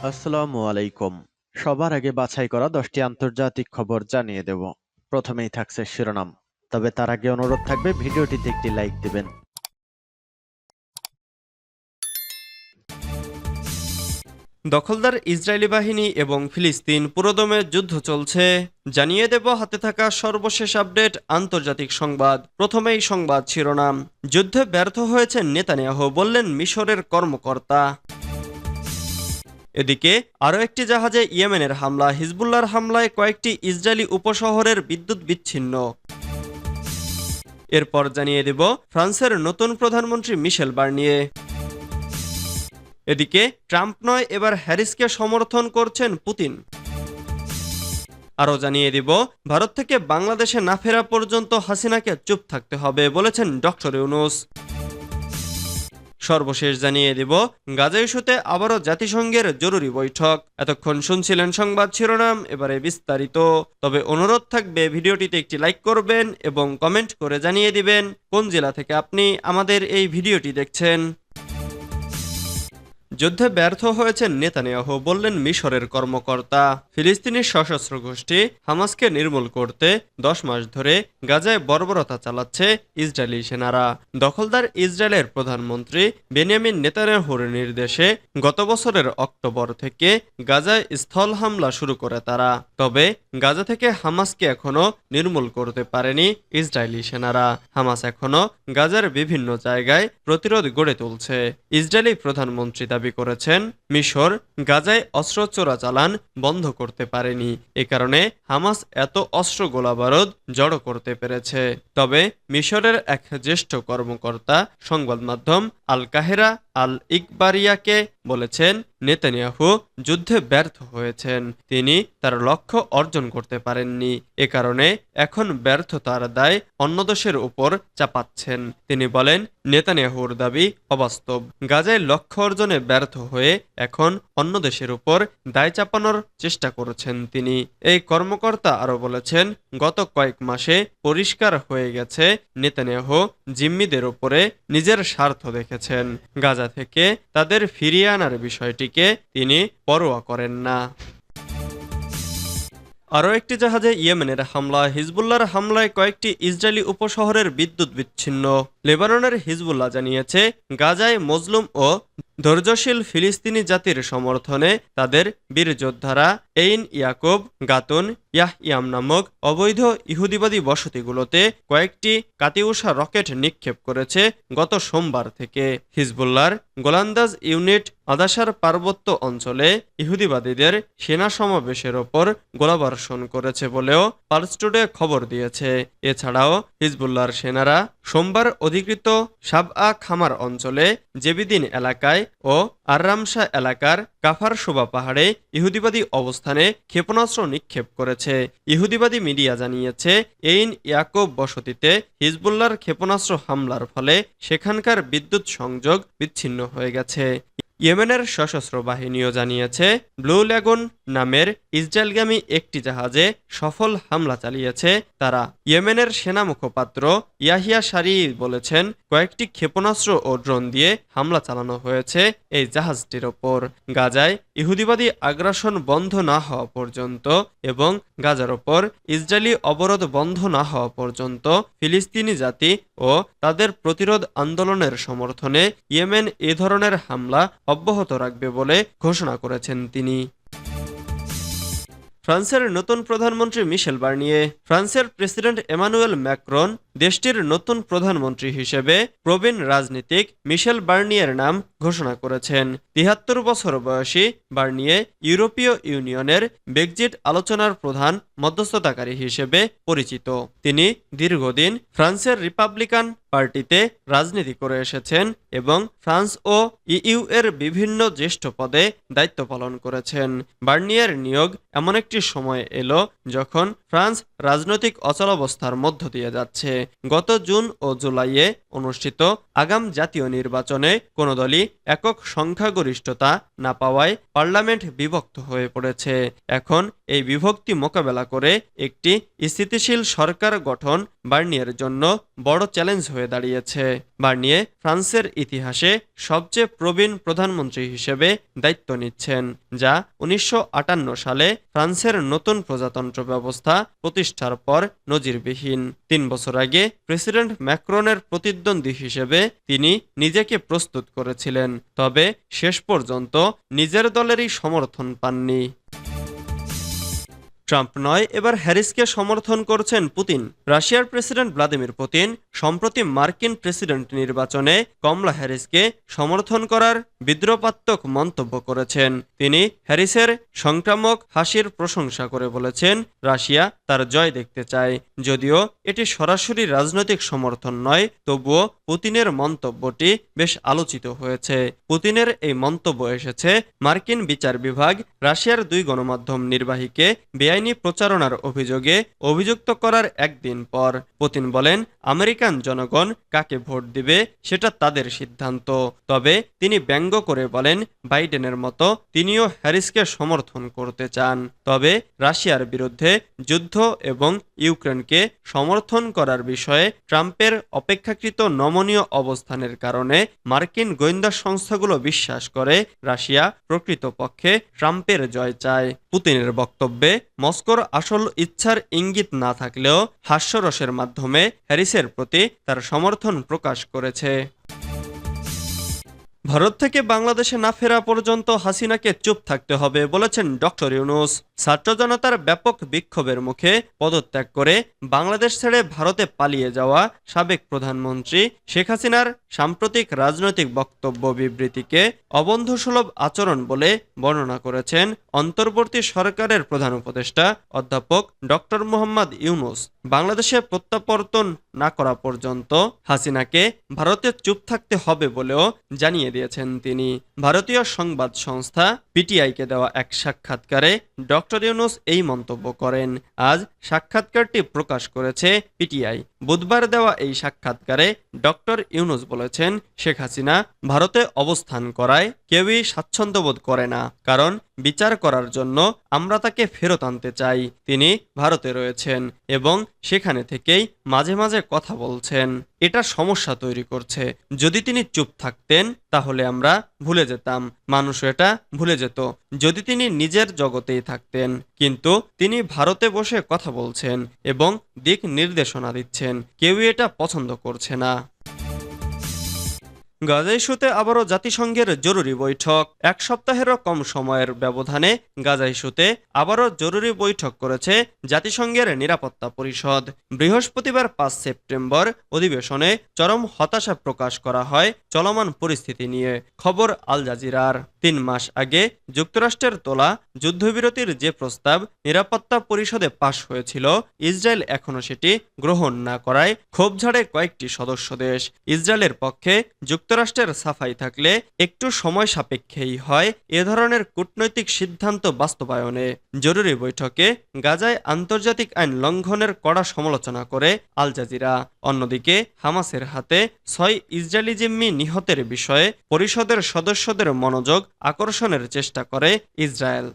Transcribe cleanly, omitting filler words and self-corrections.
আসসালামু আলাইকুম। সবার আগে বাছাই করা 10টি আন্তর্জাতিক খবর জানিয়ে দেব। প্রথমেই থাকছে শিরোনাম। তবে তার আগে অনুরোধ থাকবে ভিডিওটিতে একটি লাইক দিবেন। দখলদার ইসরায়েলি বাহিনী এবং ফিলিস্তিন পুরোদমে যুদ্ধ চলছে, জানিয়ে দেব হাতে থাকা সর্বশেষ আপডেট আন্তর্জাতিক সংবাদ। প্রথমেই সংবাদ শিরোনাম। যুদ্ধে ব্যর্থ হয়েছেন নেতানিয়াহু, বললেন মিশরের কর্মকর্তা। এদিকে আরও একটি জাহাজে ইয়েমেনের হামলা, হিজবুল্লাহর হামলায় কয়েকটি ইসরায়েলি উপশহরের বিদ্যুৎ বিচ্ছিন্ন। এরপর জানিয়ে দেব ফ্রান্সের নতুন প্রধানমন্ত্রী মিশেল বার্নিয়ে। এদিকে ট্রাম্প নয়, এবার হ্যারিসকে সমর্থন করছেন পুতিন। আরও জানিয়ে দিব ভারত থেকে বাংলাদেশে না ফেরা পর্যন্ত হাসিনাকে চুপ থাকতে হবে, বলেছেন ডক্টর ইউনূস। সর্বশেষ জানিয়ে দিব গাজা ইস্যুতে আবারও জাতিসংঘের জরুরি বৈঠক। এতক্ষণ শুনছিলেন সংবাদ শিরোনাম, এবারে বিস্তারিত। তবে অনুরোধ থাকবে ভিডিওটিতে একটি লাইক করবেন এবং কমেন্ট করে জানিয়ে দিবেন কোন জেলা থেকে আপনি আমাদের এই ভিডিওটি দেখছেন। যুদ্ধে ব্যর্থ হয়েছেন নেতানিয়াহু, বললেন মিশরের কর্মকর্তা। ফিলিস্তিনি সশস্ত্র গোষ্ঠী হামাসকে নির্মূল করতে 10 মাস ধরে গাজায় বর্বরতা চালাচ্ছে ইসরায়েলি সেনারা। দখলদার ইসরায়েলের প্রধানমন্ত্রী বেনিয়ামিন নেতানিয়াহুর নির্দেশে গত বছরের অক্টোবর থেকে গাজায় স্থল হামলা শুরু করে তারা। তবে গাজা থেকে হামাসকে এখনো নির্মূল করতে পারেনি ইসরায়েলি সেনারা। হামাস এখনো গাজার বিভিন্ন জায়গায় প্রতিরোধ গড়ে তুলছে। ইসরায়েলি প্রধানমন্ত্রী দাবি করেছেন মিশর গাজায় অস্ত্র চোরাচালান বন্ধ করতে পারেনি, এ কারণে হামাস এত অস্ত্র গোলাবারুদ জড়ো করতে পেরেছে। তবে মিশরের এক জ্যেষ্ঠ কর্মকর্তা সংবাদ মাধ্যম আল কাহেরা আল ইকবারিয়াকে বলেছেন নেতানিয়াহু যুদ্ধে ব্যর্থ হয়েছেন, তিনি তার লক্ষ্য অর্জন করতে পারেননি, এ কারণে এখন ব্যর্থতার দায় অন্য দেশের উপর চাপাচ্ছেন। তিনি বলেন নেতানিয়াহুর দাবি অবাস্তব, গাজায় লক্ষ্য অর্জনে ব্যর্থ হয়ে এখন অন্য দেশের উপর দায় চাপানোর চেষ্টা করছেন তিনি। এই কর্মকর্তা আরো বলেছেন গত কয়েক মাসে পরিষ্কার হয়ে গেছে নেতানিয়াহু জিম্মিদের উপরে নিজের স্বার্থ দেখেছেন। গাজা থেকে তাদের ফিরিয়ে আনার বিষয়টিকে তিনি পরোয়া করেন না। আরও একটি জাহাজে ইয়েমেনের হামলা, হিজবুল্লাহর হামলায় কয়েকটি ইসরায়েলি উপশহরের বিদ্যুৎ বিচ্ছিন্ন। লেবাননের হিজবুল্লাহ জানিয়েছে গাজায় মজলুম ও ধৈর্যশীল ফিলিস্তিনি জাতির সমর্থনে তাদের বীর যোদ্ধারা এইন ইয়াকুব, গাতুন, ইয়াহইয়াম নামক অবৈধ ইহুদিবাদী বসতিগুলোতে কয়েকটি কাতিউষা রকেট নিক্ষেপ করেছে গত সোমবার থেকে। হিজবুল্লাহর গোলান্দাজ ইউনিট আদাসার পার্বত্য অঞ্চলে ইহুদিবাদীদের সেনা সমাবেশের ওপর গোলাবর্ষণ করেছে বলেও পালস টুডে খবর দিয়েছে। এছাড়াও হিজবুল্লাহর সেনারা সোমবার অধিকৃত সাবআ খামার অঞ্চলে জেবিদিন এলাকায় ও আররামশা এলাকার কাফার শোভা পাহাড়ে ইহুদিবাদী অবস্থানে ক্ষেপণাস্ত্র নিক্ষেপ করেছে। ইহুদিবাদী মিডিয়া জানিয়েছে এইন ইয়াকুব বসতিতে হিজবুল্লাহর ক্ষেপণাস্ত্র হামলার ফলে সেখানকার বিদ্যুৎ সংযোগ বিচ্ছিন্ন হয়ে গেছে। ইয়েমেনের সশস্ত্র বাহিনীও জানিয়েছে ব্লু ল্যাগুন নামের ইসরায়েলগামী একটি জাহাজে সফল হামলা চালিয়েছে তারা। ইয়েমেনের সেনা মুখপাত্র ইয়াহিয়া সারি বলেছেন কয়েকটি ক্ষেপণাস্ত্র ও ড্রোন দিয়ে হামলা চালানো হয়েছে এই জাহাজটির ওপর। গাজায় ইহুদিবাদী আগ্রাসন বন্ধ না হওয়া পর্যন্ত এবং গাজার ওপর ইসরায়েলি অবরোধ বন্ধ না হওয়া পর্যন্ত ফিলিস্তিনি জাতি ও তাদের প্রতিরোধ আন্দোলনের সমর্থনে ইয়েমেন এ ধরনের হামলা অব্যাহত রাখবে বলে ঘোষণা করেছেন তিনি। ফ্রান্সের নতুন প্রধানমন্ত্রী মিশেল বার্নিয়ে। ফ্রান্সের প্রেসিডেন্ট এমানুয়েল ম্যাক্রন দেশটির নতুন প্রধানমন্ত্রী হিসেবে প্রবীণ রাজনীতিক মিশেল বার্নিয়ের নাম ঘোষণা করেছেন। ৭৩ বছর বয়সী বার্নিয়ে ইউরোপীয় ইউনিয়নের ব্রেক্সিট আলোচনার প্রধান মধ্যস্থতাকারী হিসেবে পরিচিত। তিনি দীর্ঘদিন ফ্রান্সের রিপাবলিকান পার্টিতে রাজনীতি করে এসেছেন এবং ফ্রান্স ও ইইউ এর বিভিন্ন জ্যেষ্ঠ পদে দায়িত্ব পালন করেছেন। বার্নিয়ের নিয়োগ এমন একটি সময় এলো যখন ফ্রান্স রাজনৈতিক অচলাবস্থার মধ্য দিয়ে যাচ্ছে। গত জুন ও জুলাইয়ে অনুষ্ঠিত আগাম জাতীয় নির্বাচনে কোনো দলই একক সংখ্যাগরিষ্ঠতা না পাওয়ায় পার্লামেন্ট বিভক্ত হয়ে পড়েছে। এখন এই বিভক্তি মোকাবেলা করে একটি স্থিতিশীল সরকার গঠন বার্নিয়ের জন্য বড় চ্যালেঞ্জ হয়ে দাঁড়িয়েছে। বার্নিয়ে ফ্রান্সের ইতিহাসে সবচেয়ে প্রবীণ প্রধানমন্ত্রী হিসেবে দায়িত্ব নিচ্ছেন, যা 1958 সালে ফ্রান্সের নতুন প্রজাতন্ত্র ব্যবস্থা প্রতিষ্ঠার পর নজিরবিহীন। 3 বছর আগে প্রেসিডেন্ট ম্যাক্রনের প্রতিদ্বন্দ্বী হিসেবে তিনি নিজেকে প্রস্তুত করেছিলেন, তবে শেষ পর্যন্ত নিজের দলেরই সমর্থন পাননি। ট্রাম্প নয়, এবার হ্যারিসকে সমর্থন করছেন পুতিন। রাশিয়ার প্রেসিডেন্ট ভ্লাদিমির পুতিন সম্প্রতি মার্কিন প্রেসিডেন্ট নির্বাচনে কমলা হ্যারিসকে সমর্থন করার বিদ্রূপাত্মক মন্তব্য করেছেন। তিনি হ্যারিসের সংক্রামক হাসির প্রশংসা করে বলেছেন, রাশিয়া তার জয় দেখতে চায়। যদিও এটি সরাসরি রাজনৈতিক সমর্থন নয়, তবুও পুতিনের মন্তব্যটি বেশ আলোচিত হয়েছে। পুতিনের এই মন্তব্য এসেছে মার্কিন বিচার বিভাগ রাশিয়ার 2 গণমাধ্যম নির্বাহীকে বেআইনি প্রচারণার অভিযোগে অভিযুক্ত করার একদিন পর। পুতিন বলেন, আমেরিকান জনগণ কাকে ভোট দিবে সেটা তাদের সিদ্ধান্ত। তবে তিনি ব্যঙ্গ করে বলেন, বাইডেনের মতো তিনিও হ্যারিসকে সমর্থন করতে চান। তবে রাশিয়ার বিরুদ্ধে যুদ্ধ এবং ইউক্রেনকে সমর্থন করার বিষয়ে ট্রাম্পের অপেক্ষাকৃত নমনীয় অবস্থানের কারণে মার্কিন গোয়েন্দা সংস্থাগুলো বিশ্বাস করে রাশিয়া প্রকৃতপক্ষে ট্রাম্পের জয় চায়। পুতিনের বক্তব্যে মস্কোর আসল ইচ্ছার ইঙ্গিত না থাকলেও হাস্যরসের মাধ্যমে হ্যারিসের প্রতি তার সমর্থন প্রকাশ করেছে। ভারত থেকে বাংলাদেশে না ফেরা পর্যন্ত হাসিনাকে চুপ থাকতে হবে বলেছেন ডক্টর ইউনূস। ছাত্র জনতার ব্যাপক বিক্ষোভের মুখে পদত্যাগ করে বাংলাদেশ ছেড়ে ভারতে পালিয়ে যাওয়া সাবেক প্রধানমন্ত্রী শেখ হাসিনার সাম্প্রতিক রাজনৈতিক বক্তব্য বিবৃতিকে অবন্ধুসুলভ আচরণ বলে বর্ণনা করেছেন অন্তর্বর্তী সরকারের প্রধান উপদেষ্টা অধ্যাপক ডক্টর মোহাম্মদ ইউনূস। বাংলাদেশে প্রত্যাবর্তন না করা পর্যন্ত হাসিনাকে ভারতে চুপ থাকতে হবে বলেও জানিয়ে দিয়েছেন তিনি। ভারতীয় সংবাদ সংস্থা পিটিআইকে দেওয়া এক সাক্ষাৎকারে ডক্টর ইউনূস এই মন্তব্য করেন। আজ সাক্ষাৎকারটি প্রকাশ করেছে পিটিআই। বুধবার দেওয়া এই সাক্ষাৎকারে ডক্টর ইউনূস বলেছেন, শেখ হাসিনা ভারতে অবস্থান করায় কেউই স্বাচ্ছন্দ্যবোধ করে না, কারণ বিচার করার জন্য আমরা তাকে ফেরত আনতে চাই। তিনি ভারতে রয়েছেন এবং সেখানে থেকেই মাঝে মাঝে কথা বলছেন। এটা সমস্যা তৈরি করছে। যদি তিনি চুপ থাকতেন তাহলে আমরা ভুলে যেতাম, মানুষ এটা ভুলে যেত। যদি তিনি নিজের জগতেই থাকতেন, কিন্তু তিনি ভারতে বসে কথা বলছেন এবং দিক নির্দেশনা দিচ্ছেন। কেউই এটা পছন্দ করছে না। গাজা ইস্যুতে আবারও জাতিসংঘের জরুরি বৈঠক। 1 সপ্তাহেরও কম সময়ের ব্যবধানে গাজা ইস্যুতে আবারও জরুরি বৈঠক করেছে জাতিসংঘের নিরাপত্তা পরিষদ। বৃহস্পতিবার 5 সেপ্টেম্বর অধিবেশনে চরম হতাশা প্রকাশ করা হয় চলমান পরিস্থিতি নিয়ে। খবর আল জাজিরার। 3 মাস আগে যুক্তরাষ্ট্রের তোলা যুদ্ধবিরতির যে প্রস্তাব নিরাপত্তা পরিষদে পাশ হয়েছিল, ইসরায়েল এখনো সেটি গ্রহণ না করায় ক্ষোভ ঝাড়ে কয়েকটি সদস্য দেশ। ইসরায়েলের পক্ষে যুক্তরাষ্ট্রের সাফাই থাকলে একটু সময় সাপেক্ষেই হয় এ ধরনের কূটনৈতিক সিদ্ধান্ত বাস্তবায়নে। জরুরি বৈঠকে গাজায় আন্তর্জাতিক আইন লঙ্ঘনের কড়া সমালোচনা করে আল জাজিরা। অন্যদিকে হামাসের হাতে 6 ইসরায়েলি জিম্মি নিহতের বিষয়ে পরিষদের সদস্যদের মনোযোগ আকর্ষণের চেষ্টা করে ইসরায়েল।